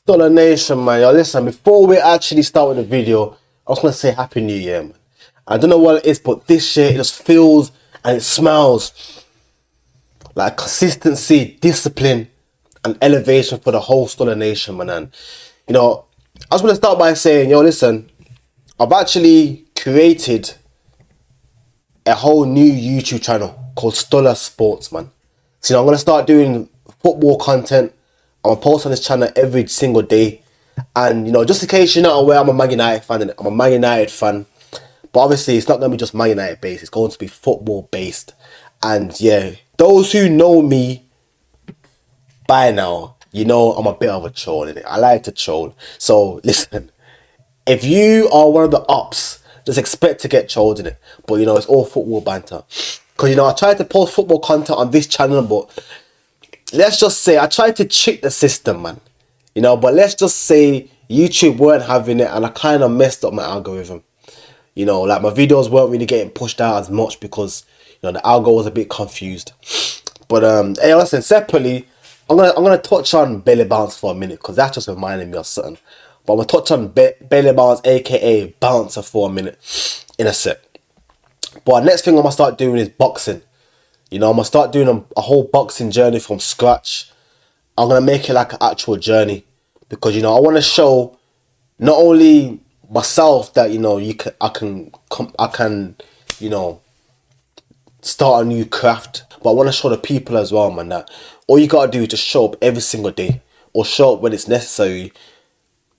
Stoller Nation, man. Yo, listen, before we actually start with the video, I was going to say Happy New Year, man. I don't know what it is, but this year it just feels and it smells like consistency, discipline, and elevation for the whole Stoller Nation, man. And, you know, I just want to start by saying, yo, listen, I've actually created a whole new YouTube channel called Stoller Sports, man. So, you know, I'm going to start doing football content. I'm going to post on this channel every single day. And, you know, just in case you're not aware, I'm a Man United fan. I'm a Man United fan. But obviously, it's not going to be just Man United based. It's going to be football based. And, yeah, those who know me by now, you know I'm a bit of a troll, innit? I like to troll. So, listen, if you are one of the ops, just expect to get trolled in it. But, you know, it's all football banter. Because, you know, I tried to post football content on this channel, but let's just say I tried to cheat the system, man. You know, but let's just say YouTube weren't having it and I kind of messed up my algorithm. You know, like my videos weren't really getting pushed out as much because, you know, the algo was a bit confused. But, hey, listen, separately, I'm gonna touch on belly bounce for a minute because that's just reminding me of something. But I'm gonna touch on belly bounce, aka bouncer, for a minute in a sec. But next thing I'm gonna start doing is boxing. You know, I'm gonna start doing a whole boxing journey from scratch. I'm gonna make it like an actual journey because, you know, I want to show not only myself that, you know, I can, you know, start a new craft, but I want to show the people as well, man, that all you gotta do is just show up every single day or show up when it's necessary,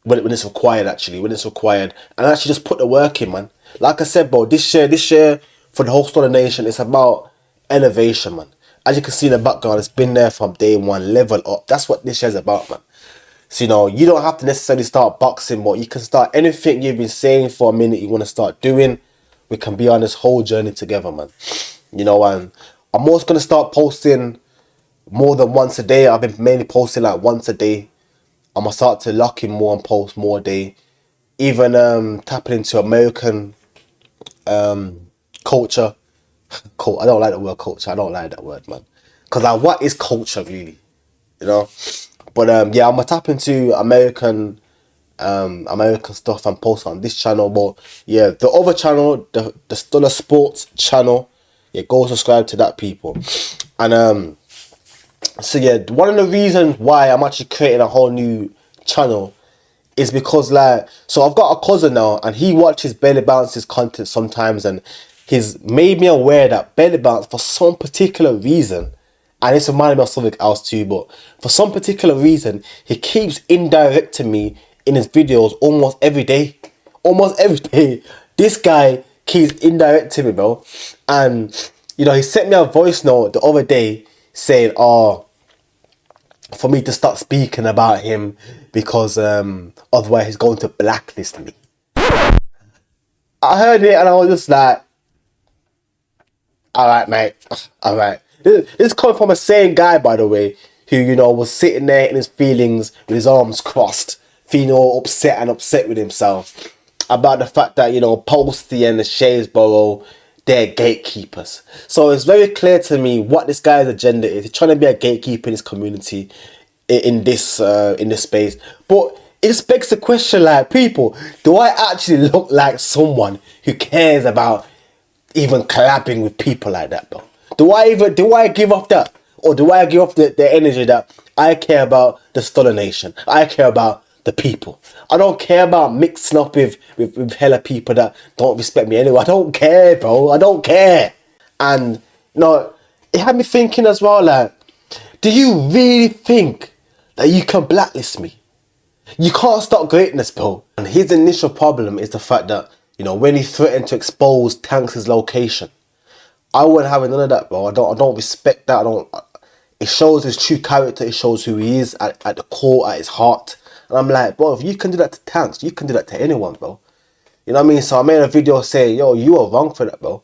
when it's required, and actually just put the work in, man. Like I said, bro, this year for the whole Stoller Nation, it's about elevation, man. As you can see in the background, it's been there from day one. Level up. That's what this year's about, man. So, you know, you don't have to necessarily start boxing, but you can start anything you've been saying for a minute you want to start doing. We can be on this whole journey together, man. You know, and I'm also going to start posting more than once a day. I've been mainly posting like once a day. I'm going to start to lock in more and post more a day. Even tapping into American culture. I don't like the word culture. I don't like that word, man. Because, like, what is culture, really? You know? But, yeah, I'm going to tap into American stuff and post on this channel. But, yeah, the other channel, the Stoller Sports channel, yeah, go subscribe to that, people. And, so, yeah, one of the reasons why I'm actually creating a whole new channel is because, like, so I've got a cousin now and he watches Belly Bounce's content sometimes, and he's made me aware that Belly Bounce, for some particular reason, and it's reminded me of something else too, but for some particular reason, he keeps indirecting me in his videos almost every day. Almost every day. This guy keeps indirecting me, bro. And, you know, he sent me a voice note the other day saying, oh, for me to start speaking about him because otherwise he's going to blacklist me. I heard it and I was just like, alright, mate, alright. This coming from a sane guy, by the way, who, you know, was sitting there in his feelings with his arms crossed, feeling all upset with himself about the fact that, you know, Posty and the Shaysboro, they're gatekeepers. So it's very clear to me what this guy's agenda is. He's trying to be a gatekeeper in his community, in this space. But it just begs the question, like, people, do I actually look like someone who cares about even collabing with people like that, bro? Do I give off that? Or do I give off the energy that I care about the Stoller Nation? I care about the people. I don't care about mixing up with hella people that don't respect me anyway. I don't care, bro. I don't care. And, you know, it had me thinking as well, like, do you really think that you can blacklist me? You can't stop greatness, bro. And his initial problem is the fact that, you know, when he threatened to expose Tanks' location, I wouldn't have none of that, bro. I don't respect that. It shows his true character. It shows who he is at the core, at his heart. And I'm like, bro, if you can do that to Tanks, you can do that to anyone, bro. You know what I mean? So I made a video saying, yo, you are wrong for that, bro.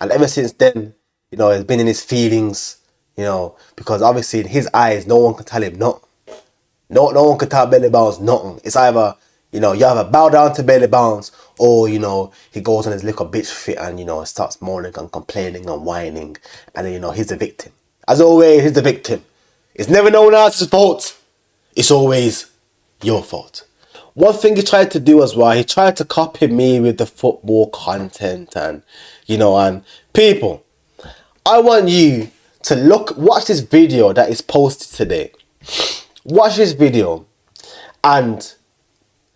And ever since then, you know, he's been in his feelings, you know, because obviously in his eyes, no one can tell him nothing. No one can tell Belly Bounce nothing. It's either, you know, you either bow down to Belly Bounce, or, you know, he goes on his little bitch fit and, you know, starts moaning and complaining and whining. And then, you know, he's the victim. As always, he's the victim. It's never no one else's fault. It's always your fault. One thing he tried to do as well, he tried to copy me with the football content and, and people, I want you to watch this video that is posted today. Watch this video and,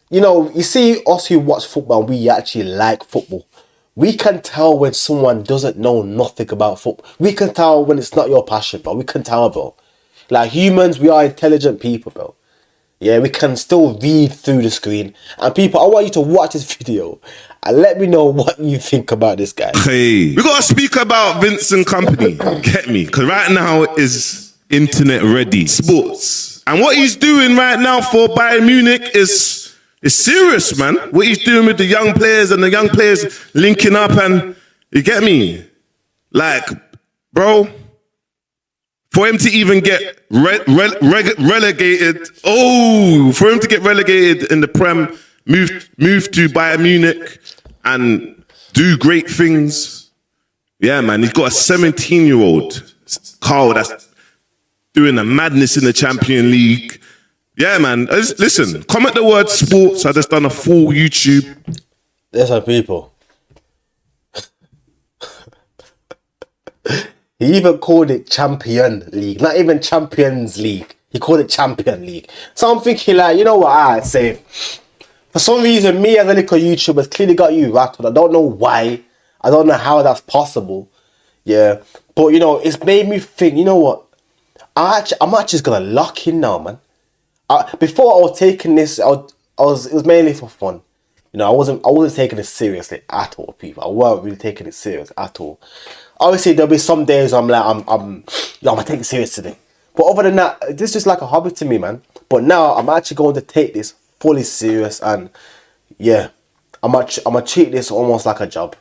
you see us who watch football, we actually like football. We can tell when someone doesn't know nothing about football. We can tell when it's not your passion, bro. We can tell, bro. Like humans, we are intelligent people, bro. Yeah, we can still read through the screen. And people, I want you to watch this video and let me know what you think about this guy. Hey, we gotta speak about Vincent Company. Get me? Because right now is internet ready sports, and what he's doing right now for Bayern Munich is serious, man. What he's doing with the young players and the young players linking up, and you get me? Like, bro. For him to even get relegated, for him to get relegated in the Prem, move to Bayern Munich and do great things. Yeah, man, he's got a 17-year-old, Carl, that's doing a madness in the Champions League. Yeah, man, listen, comment the word sports. I just done a full YouTube. There's some people. He even called it Champion League, not even Champions League. He called it Champion League. So I'm thinking, like, you know what I'd say? For some reason, me as a little YouTuber has clearly got you rattled. I don't know why. I don't know how that's possible. Yeah. But, it's made me think, you know what? I'm actually just going to lock in now, man. Before I was taking this, it was mainly for fun. I wasn't taking it seriously at all, people. I weren't really taking it serious at all. Obviously, there'll be some days I'm like, I'm gonna take it serious today. But other than that, this is just like a hobby to me, man. But now I'm actually going to take this fully serious, and yeah, I'm gonna treat this almost like a job.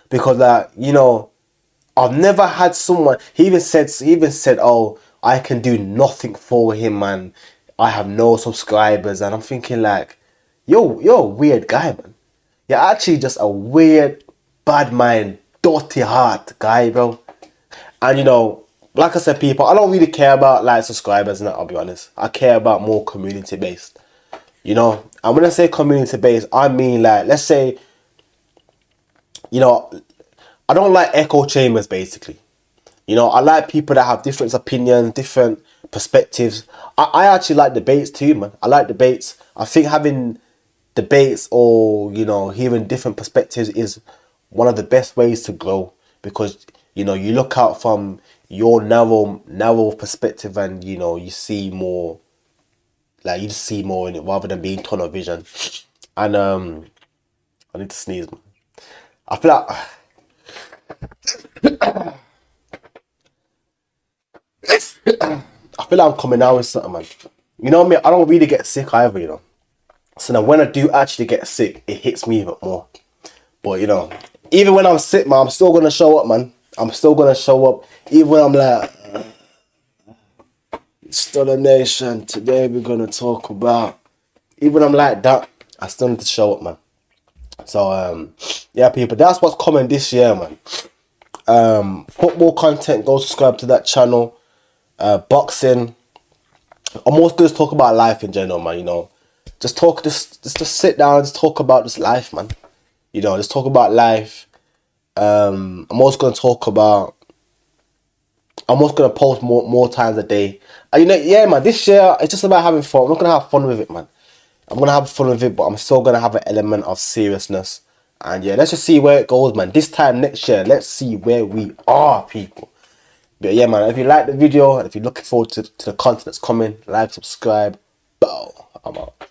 Because I've never had someone. He even said, oh, I can do nothing for him, man. I have no subscribers, and I'm thinking like, you're a weird guy, man. You're actually just a weird, bad mind, dirty heart guy, bro. And like I said, people, I don't really care about like subscribers, and I'll be honest. I care about more community based. And when I say community based, I mean like, let's say, I don't like echo chambers, basically. I like people that have different opinions, different perspectives. I actually like debates too, man. I like debates. I think having debates or, hearing different perspectives is one of the best ways to grow, because, you look out from your narrow perspective, and, you see more, like, you just see more in it rather than being tunnel vision. And, I need to sneeze, man. I feel like I'm coming out with something, man. You know what I mean? I don't really get sick either, So now when I do actually get sick, it hits me even more. But, even when I'm sick, man, I'm still going to show up, man. I'm still going to show up. Even when I'm like, still a nation. Today we're going to talk about. Even when I'm like that, I still need to show up, man. So, yeah, people, that's what's coming this year, man. Football content, go subscribe to that channel. Boxing. I'm also going to talk about life in general, man, Just sit down, just talk about this life, man. Just talk about life. I'm also going to post more times a day. And yeah, man, this year, it's just about having fun. I'm not going to have fun with it, man. I'm going to have fun with it, but I'm still going to have an element of seriousness. And yeah, let's just see where it goes, man. This time next year, let's see where we are, people. But yeah, man, if you like the video, and if you're looking forward to the content that's coming, like, subscribe. Bow. I'm out.